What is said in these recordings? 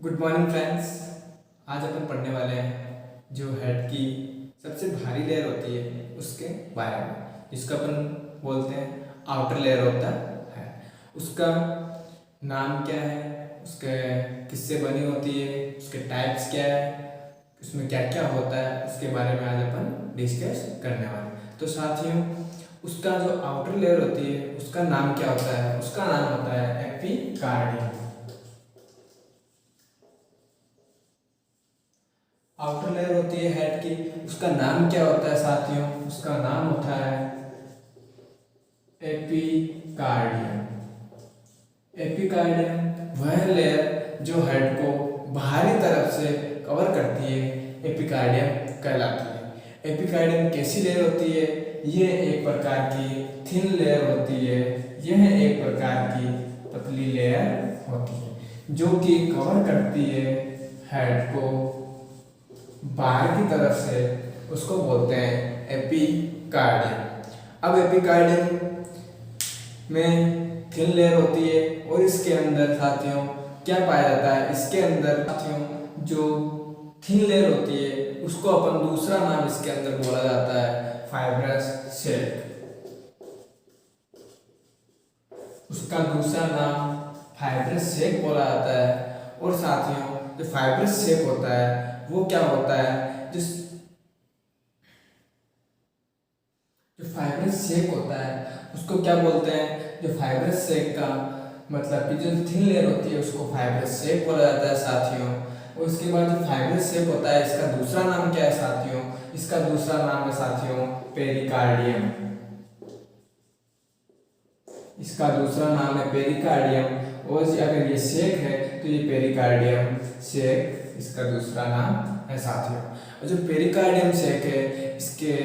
Good morning friends. आज अपन पढ़ने वाले हैं जो हेड की सबसे भारी लेयर होती है उसके बारे में, जिसका अपन बोलते हैं आउटर लेयर होता है। उसका नाम क्या है, उसके किससे बनी होती है, उसके टाइप्स क्या है, उसमें क्या क्या होता है, उसके बारे में आज अपन डिस्कस करने वाले हैं। तो साथियों, उसका जो आउटर लेयर होती है उसका नाम क्या होता है? उसका नाम होता है एपिकार्डियम। आउटर लेयर होती है हेड की, उसका नाम क्या होता है साथियों? उसका नाम होता है एपिकार्डियम। एपिकार्डियम वह लेयर जो हेड को बाहरी तरफ से कवर करती है, एपिकार्डियम कहलाती है। एपिकार्डियम कैसी लेयर होती है? यह एक प्रकार की थिन लेयर होती है। यह एक प्रकार की पतली लेयर होती है जो कि कवर करती है हेड को बाहर की तरफ से। उसको बोलते हैं एपिकार्डियम। अब एपिकार्डियम में थिन लेयर होती है और इसके अंदर साथियों क्या पाया जाता है? इसके अंदर साथियों जो थिन लेयर होती है उसको अपन दूसरा नाम इसके अंदर बोला जाता है फाइब्रस सैक। उसका दूसरा नाम फाइब्रस सैक बोला जाता है। और साथियों जो फाइब्रस सैक होता है वो क्या होता है? जिस जो फाइब्रस सैक होता है उसको क्या बोलते हैं? जो फाइब्रस सैक का मतलब कि जो थिन लेयर होती है उसको फाइब्रस सैक बोला जाता है साथियों। और उसके बाद जो फाइब्रस सैक होता है इसका दूसरा नाम क्या है साथियों? इसका दूसरा नाम है साथियों पेरिकार्डियम। इसका दूसरा नाम है पेरिकार्डियम। और अगर ये सैक है तो ये पेरिकार्डियम सैक इसका दूसरा नाम है साथियों। और जो पेरिकार्डियम सैक है इसके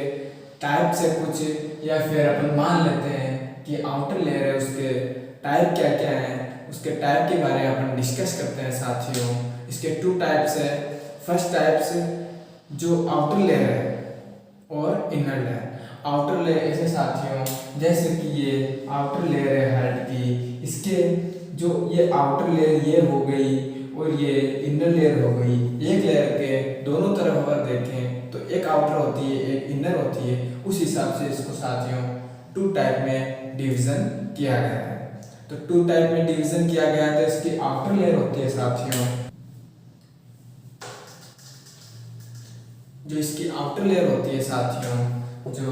टाइप से कुछ या फिर अपन मान लेते हैं कि आउटर लेयर है, उसके टाइप क्या क्या है, उसके टाइप के बारे में अपन डिस्कस करते हैं साथियों। इसके टू टाइप्स है। फर्स्ट टाइप्स जो आउटर लेयर है और इनर लेयर। आउटर लेयर ऐसे साथियों जैसे कि ये आउटर लेयर है हेड की, इसके जो ये आउटर लेयर ये हो गई और ये इनर लेयर हो गई। एक लेयर के दोनों तरफ अगर देखें तो एक आउटर होती है एक इनर होती है। उस हिसाब से इसको साथियों टू टाइप में डिवीजन किया गया है। तो टू टाइप में डिवीजन किया गया है। तो इसकी आउटर लेयर होती है साथियों, जो इसकी आउटर लेयर होती है साथियों, जो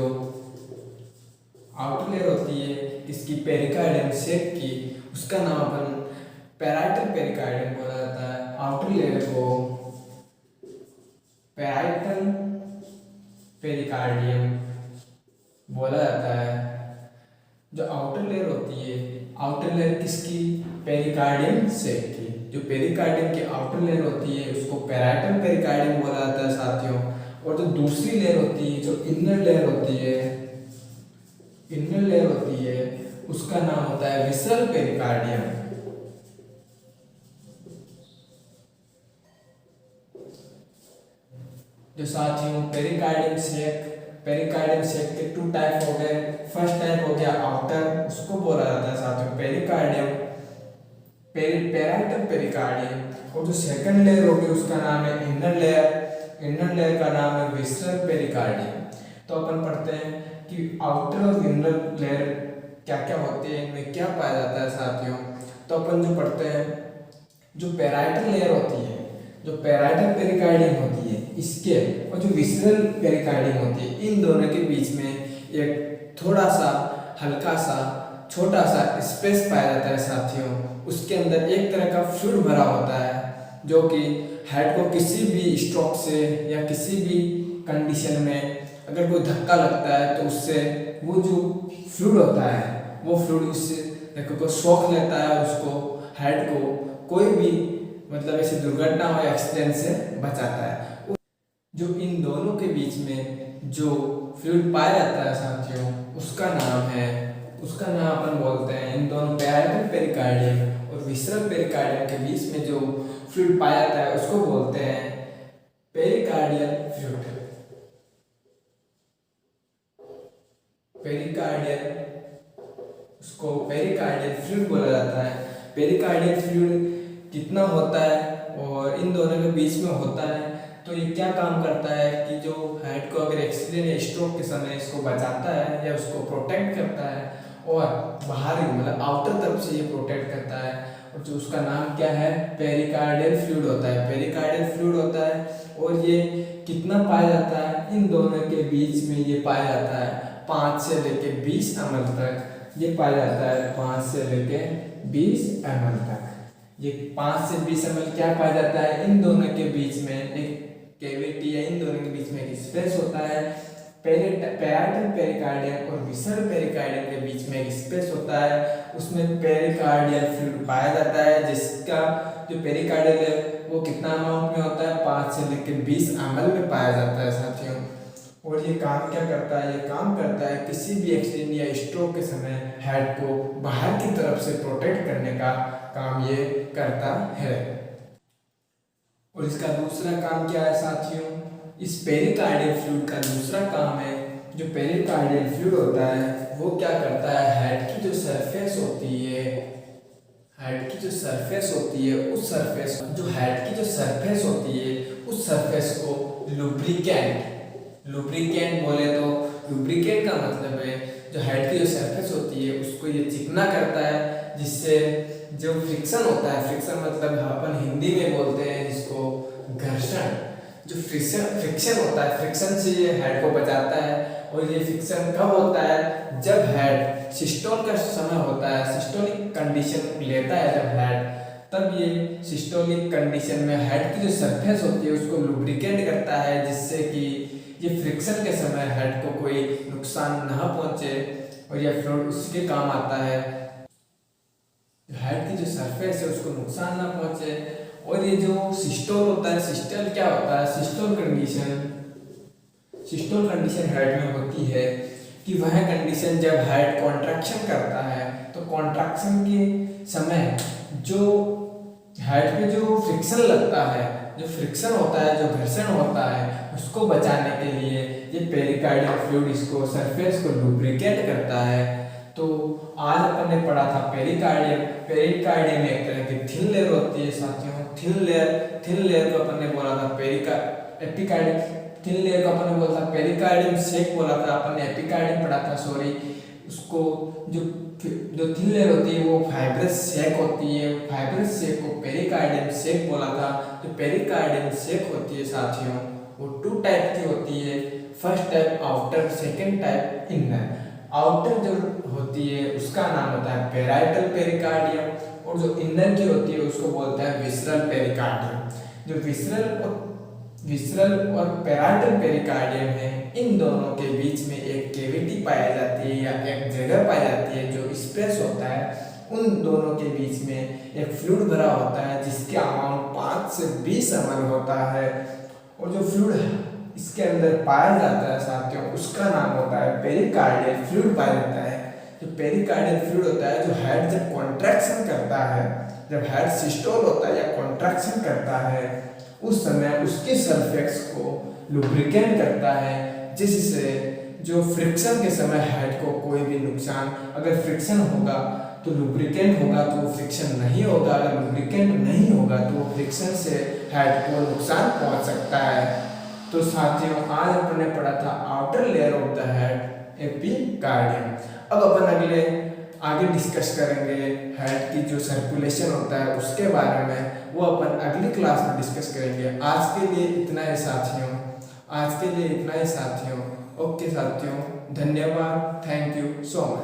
आउटर लेयर होती है इसकी पेरिकार्डियम सैक की, उसका नाम अपन पैराइटल पेरिकार्डियम बोला जाता है। आउटर लेयर को पैराइटल पेरिकार्डियम बोला जाता है। जो आउटर लेयर होती है, आउटर लेयर किसकी? पेरिकार्डियम सैक की। जो पेरिकार्डियम की आउटर लेयर होती है उसको पैराइटल पेरिकार्डियम बोला जाता है साथियों। और जो दूसरी लेयर होती है, जो इनर लेयर होती है, इनर लेयर होती है उसका नाम होता है विसरल पेरिकार्डियम। जो साथियों पेरिकार्डियम सैक के टू टाइप हो गए। फर्स्ट टाइप हो गया आउटर, उसको बोला जाता है साथियों पेरिकार्डियम पैराइटल पेरिकार्डियम। और जो सेकंड लेयर होगी उसका नाम है इनर लेयर। इनर लेयर का नाम है विसरल पेरिकार्डियम। तो अपन पढ़ते हैं कि आउटर और इनर लेयर क्या क्या होते हैं, इनमें क्या पाया जाता है साथियों। तो अपन जो पढ़ते हैं, जो पैराइटल लेयर होती है, जो पैराइटल पेरिकार्डियम होती है इसके और जो विसरल पेरिकार्डियम होती है, इन दोनों के बीच में एक थोड़ा सा हल्का सा छोटा सा स्पेस पाया जाता है साथियों। उसके अंदर एक तरह का फ्लूइड भरा होता है जो कि हेड को किसी भी स्ट्रोक से या किसी भी कंडीशन में अगर कोई धक्का लगता है तो उससे वो जो फ्लूइड होता है वो फ्लूइड उससे को शॉक लेता है और उसको हेड को कोई भी मतलब ऐसी दुर्घटना हो एक्सीडेंट से बचाता है। जो इन दोनों के बीच में जो फ्लूइड पाया जाता है साथियों उसका नाम अपन बोलते हैं, इन दोनों पैराइटल पेरिकार्डियम और विसरल पेरिकार्डियम के बीच में जो फ्लूइड पाया जाता है उसको बोलते हैं पेरिकार्डियल फ्लूइड। पेरिकार्डियल उसको पेरिकार्डियल फ्लूइड बोला जाता है। पेरिकार्डियल फ्लूइड कितना होता है और इन दोनों के बीच में होता है। तो ये क्या काम करता है कि जो हेड को अगर एक्सीडेंट या स्ट्रोक के समय इसको बचाता है या उसको प्रोटेक्ट करता है, और बाहरी मतलब आउटर तरफ से ये प्रोटेक्ट करता है। और जो उसका नाम क्या है, पेरिकार्डियल फ्लूइड होता है, पेरिकार्डियल फ्लूइड होता है। और ये कितना पाया जाता है, इन दोनों के बीच में ये पाया जाता है 5 से लेके 20 ml तक ये पाया जाता है, 5 से लेके 20 ml तक। ये 5 से 20 ml क्या पाया जाता है, इन दोनों के बीच में एक कैविटी या इन दोनों के बीच में एक स्पेस होता है। पैराइटल पेरिकार्डियम और विसरल पेरिकार्डियम के बीच में एक स्पेस होता है, उसमें पेरिकार्डियल फ्लूइड पाया जाता है, जिसका जो पेरिकार्डियल है वो कितना अमाउंट में होता है, 5 से लेकर 20 ml में पाया जाता है साथियों। और ये काम क्या करता है, ये काम करता है किसी भी एक्सीडेंट या स्ट्रोक के समय हेड को बाहर की तरफ से प्रोटेक्ट करने का काम ये करता है। और इसका दूसरा काम क्या है साथियों, इस पेरिकार्डियल फ्लूइड का दूसरा काम है, जो पेरिकार्डियल फ्लूइड होता है वो क्या करता है, हेड की जो सरफेस होती है, हेड की जो सरफेस होती है उस सरफेस, जो हेड की जो सरफेस होती है उस सरफेस को लुब्रिकेंट, लुब्रिकेंट बोले तो लुब्रिकेंट का मतलब है जो हेड की जो सरफेस होती है उसको ये चिकना करता है, जिससे जो फ्रिक्शन होता है, फ्रिक्शन मतलब अपन हिंदी में बोलते हैं जिसको घर्षण, जो फ्रिक्शन होता है, फ्रिक्शन से ये हेड को बचाता है। और ये फ्रिक्शन कब होता है, जब हेड सिस्टोल का समय होता है, सिस्टोलिक कंडीशन लेता है जब हेड, तब ये सिस्टोलिक कंडीशन में हेड की जो सरफेस होती है उसको लुब्रिकेट करता है, जिससे कि ये फ्रिक्शन के समय हेड को कोई नुकसान ना पहुंचे और यह फ्लूइड उसके काम आता है, हेड की जो सरफेस है उसको नुकसान ना पहुंचे। और ये जो सिस्टोल होता है, सिस्टोल क्या होता है, सिस्टोल कंडीशन हेड में होती है कि वह कंडीशन जब हेड कॉन्ट्रैक्शन करता है, तो कॉन्ट्रैक्शन के समय जो हेड पे जो फ्रिक्शन लगता है, जो फ्रिक्शन होता है, जो घर्षण होता है, उसको बचाने के लिए ये पेरिकार्डियल फ्लूइड इसको सरफेस को लुब्रिकेट करता है। तो आज अपन ने पढ़ा था पेरिकार्डियम, पेरिकार्डियम में एक तरह की थिन लेयर होती है साथियों, थिन लेयर को अपन ने बोला था एपिकार्डियम, थिन लेयर को अपन ने बोला था पेरिकार्डियम सेक बोला था, अपन ने एपिकार्डियम पढ़ा था सॉरी, उसको जो थिन लेयर होती है वो फाइब्रस सेक होती है, फाइब्रस सेक को पेरिकार्डियम सेक बोला था। जो पेरिकार्डियम सेक होती है साथियों वो 2 टाइप की होती है, first type outer, second type inner. Outer जो होती है उसका नाम होता है पैराइटल पेरिकार्डियम, और जो इनर की होती है उसको बोलते हैं विसरल पेरिकार्डियम। जो विसरल और पैराइटल पेरिकार्डियम है, इन दोनों के बीच में एक कैविटी पाई जाती है या एक जगह पाई जाती है, जो स्पेस होता है, उन दोनों के बीच में एक फ्लूइड भरा होता है जिसके अमाउंट 5 से 20 ml होता है। और जो फ्लूइड इसके अंदर पाया जाता है साथियों उसका नाम होता है पेरिकार्डियल फ्लूइड पाया जाता है। जो पेरिकार्डियल फ्लूइड होता है, जो हेड जब कॉन्ट्रैक्शन करता है, जब हेड सिस्टोल होता है या कॉन्ट्रैक्शन करता है, उस समय उसके सरफेस को लुब्रिकेट करता है, जिससे जो फ्रिक्शन के समय हेड को कोई भी नुकसान, अगर फ्रिक्शन होगा तो लुब्रिकेंट होगा तो वो फ्रिक्शन नहीं होगा, अगर लुब्रिकेंट नहीं होगा तो वो फ्रिक्शन से हेड को नुकसान पहुंच सकता है। तो साथियों आज अपन ने पढ़ा था outer layer of the head epicardium. अब अपन आगे डिस्कस करेंगे हेड की जो सर्कुलेशन होता है उसके बारे में, वो अपन अगली क्लास में डिस्कस करेंगे। आज के लिए इतना ही साथियों, आज के लिए इतना ही साथियों। ओके साथियों, धन्यवाद, थैंक यू सो मच।